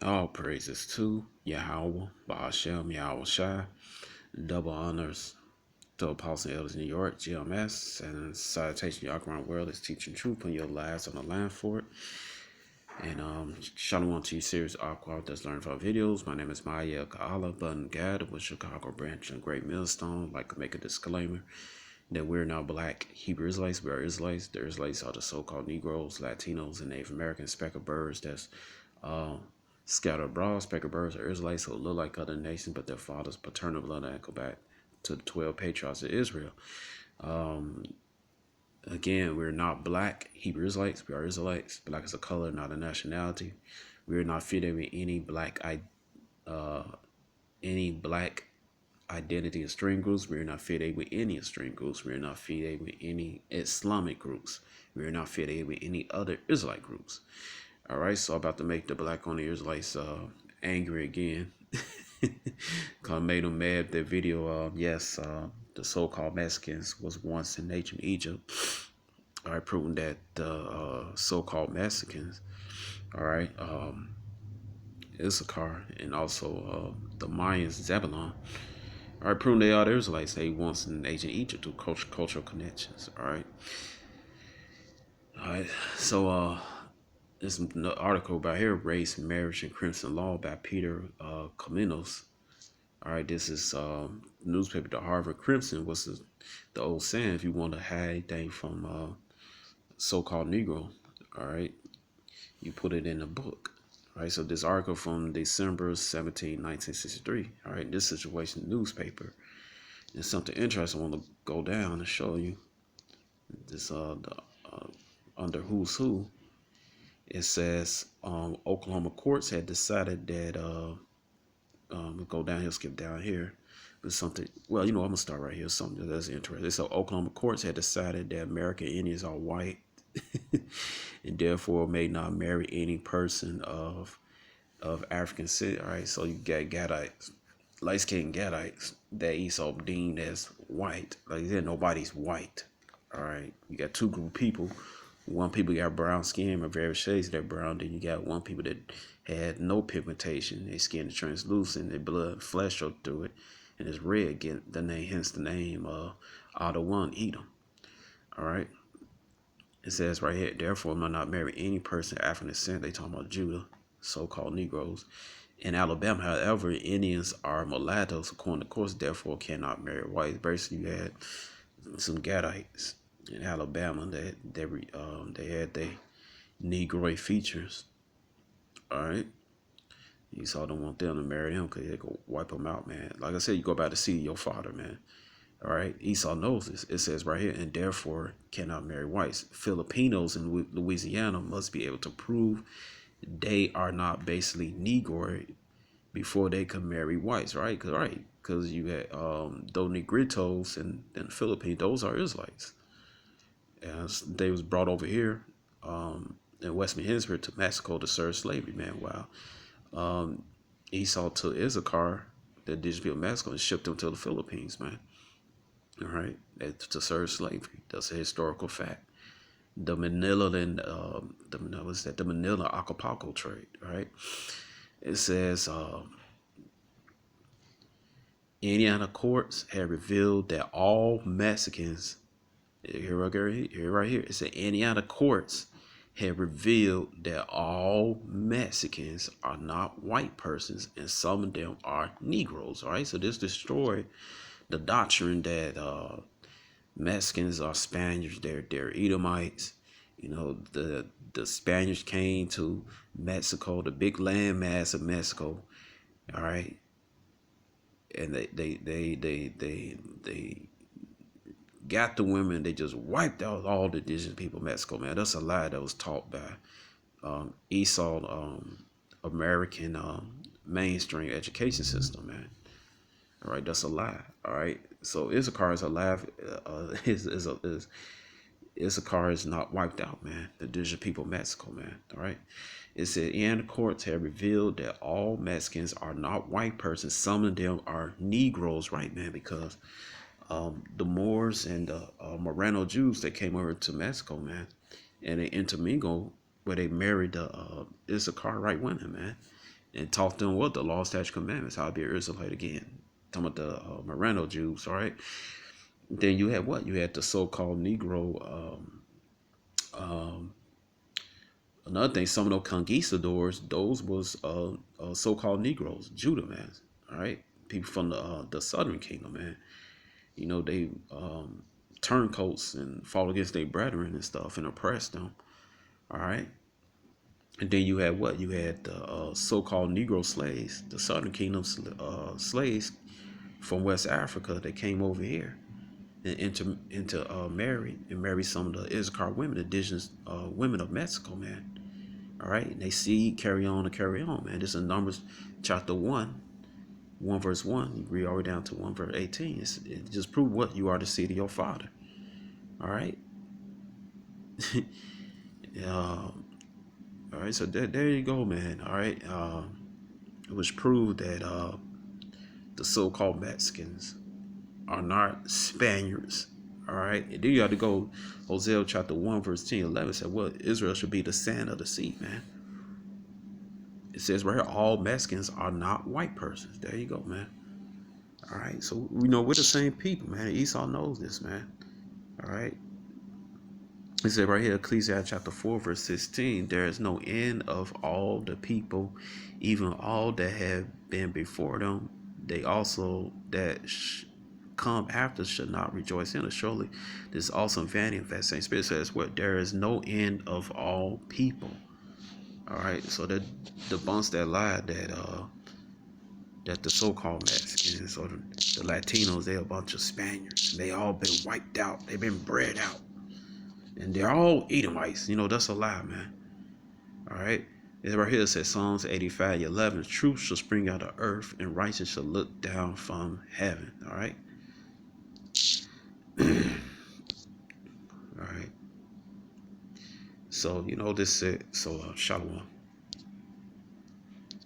All praises to Yahweh, Ba'ashem, Yahweh Shai. Double honors to Apostle Elders in New York, GMS, and salutation y'all around the world is teaching truth, putting your lives on the line for it. And Shalom to you, serious aqua that's learning from videos. My name is Maya Kaala Button Gad with Chicago branch and Great Millstone. Like to make a disclaimer that we're not black Hebrew Israelites. We are Israelites. The Israelites are the so-called Negroes, Latinos, and Native American speckled birds that's uh, scattered abroad. Speckled birds are Israelites who look like other nations, but their father's paternal bloodline go back to the 12 patriarchs of Israel. Um, Again, we're not black Hebrew Israelites. We are Israelites. Black is a color, not a nationality. We are not fitted with uh, any black identity extreme groups. We are not fitted with any extreme groups. We are not fitted with any Islamic groups. We are not fitted with any other Israelite groups. All right, so about to make the black on the Israelites angry again. Cause I made them mad. That video, yes, the so-called Mexicans was once in ancient Egypt. All right, proving that the so-called Mexicans, all right, Issachar, and also the Mayans, Zebulon, all right, proving they are the Israelites. They once in ancient Egypt through cultural connections. All right. So this article about here, Race, Marriage, and Crimson Law by Peter Caminos. All right, this is newspaper, the Harvard Crimson. What's the old saying? If you want to hide anything from so-called Negro, all right, you put it in a book. All right, so this article from December 1963. All right, this situation newspaper. There's something interesting I want to go down and show you. This under Who's Who. It says Oklahoma courts had decided that we'll go down here, skip down here. But something, well, I'm gonna start right here. Something that's interesting. So Oklahoma courts had decided that American Indians are white, and therefore may not marry any person of African descent. All right, so you got Gadites, light skinned Gadites that Esau deemed as white. Like I said, nobody's white. All right, you got two group of people. One people got brown skin or various shades of that brown. Then you got one people that had no pigmentation. Their skin is translucent. Their blood, flesh showed through it, and it's red. Get the name, hence the name. Otto one Edom. All right. It says right here, therefore, may not marry any person African descent. They talking about Judah, so-called Negroes. In Alabama, however, Indians are mulattoes according to course, therefore cannot marry whites. Basically, you had some Gadites in Alabama that they had their Negroid features. All right, Esau don't want them to marry him because they go wipe them out, man. Like I said, you go back to see your father, man. All right, Esau knows this. It says right here, and therefore cannot marry whites. Filipinos in Louisiana must be able to prove they are not basically Negroid before they can marry whites, right? Because you had those Negritos in the Philippines, those are Israelites. As they was brought over here in Western Hemisphere to Mexico to serve slavery, man. Wow. Esau took Issachar, the indigenous people of Mexico, and shipped them to the Philippines, man. All right, to serve slavery. That's a historical fact. The Manila and the Manila Acapulco trade, right? It says Indiana courts have revealed that all Mexicans, here right here, it said Indiana courts have revealed that all Mexicans are not white persons and some of them are Negroes. All right, so this destroyed the doctrine that Mexicans are Spaniards, they're Edomites. The Spaniards came to Mexico, the big landmass of Mexico, all right, and they got the women. They just wiped out all the indigenous people of Mexico, man. That's a lie that was taught by Esau American mainstream education system, man. All right, that's a lie. All right, so Issachar is alive. Issachar is not wiped out, man. The indigenous people of Mexico, man. All right. It said, and the courts have revealed that all Mexicans are not white persons. Some of them are Negroes, right, man? Because the Moors and the Moreno Jews that came over to Mexico, man, and they intermingled where they married the Issachar right women, man. and taught them what the law, statutes, commandments, how to be an Israelite again. Talking about the Marrano Jews, all right. Then you had what? You had the so-called Negro. Um, Another thing, some of those conquistadors, those was so-called Negroes, Judah, man. All right, people from the Southern Kingdom, man. You know, they turncoats and fought against their brethren and stuff and oppressed them. All right. And then you had what? You had the so-called Negro slaves, the Southern Kingdom slaves from West Africa that came over here and marry some of the Issachar women, indigenous women of Mexico, man. All right, and they see carry on and carry on, man. This is Numbers chapter 1 verse 1. You read all the way down to 1 verse 18. It just proves what you are the seed of your father. All right. All right, so there you go, man. All right. It was proved that the so-called Mexicans are not Spaniards. All right. And then you have to go Hosea chapter 1, verse 10, 11 said, well, Israel should be the sand of the sea, man. It says right here, all Mexicans are not white persons. There you go, man. All right. So we know we're the same people, man. Esau knows this, man. All right. It said right here, Ecclesiastes chapter 4, verse 16, there is no end of all the people, even all that have been before them. They also that come after should not rejoice in it. Surely this is also vanity of that same spirit says what there is no end of all people. All right, so that debunks that lie that the so-called Mexicans or the Latinos, they're a bunch of Spaniards. They all been wiped out. They've been bred out. And they're all Edomites. You know, that's a lie, man. All right. It's right here. It says Psalms 85:11. Truth shall spring out of earth, and righteousness shall look down from heaven. All right. All right. So, you know, this said, so, Shalom.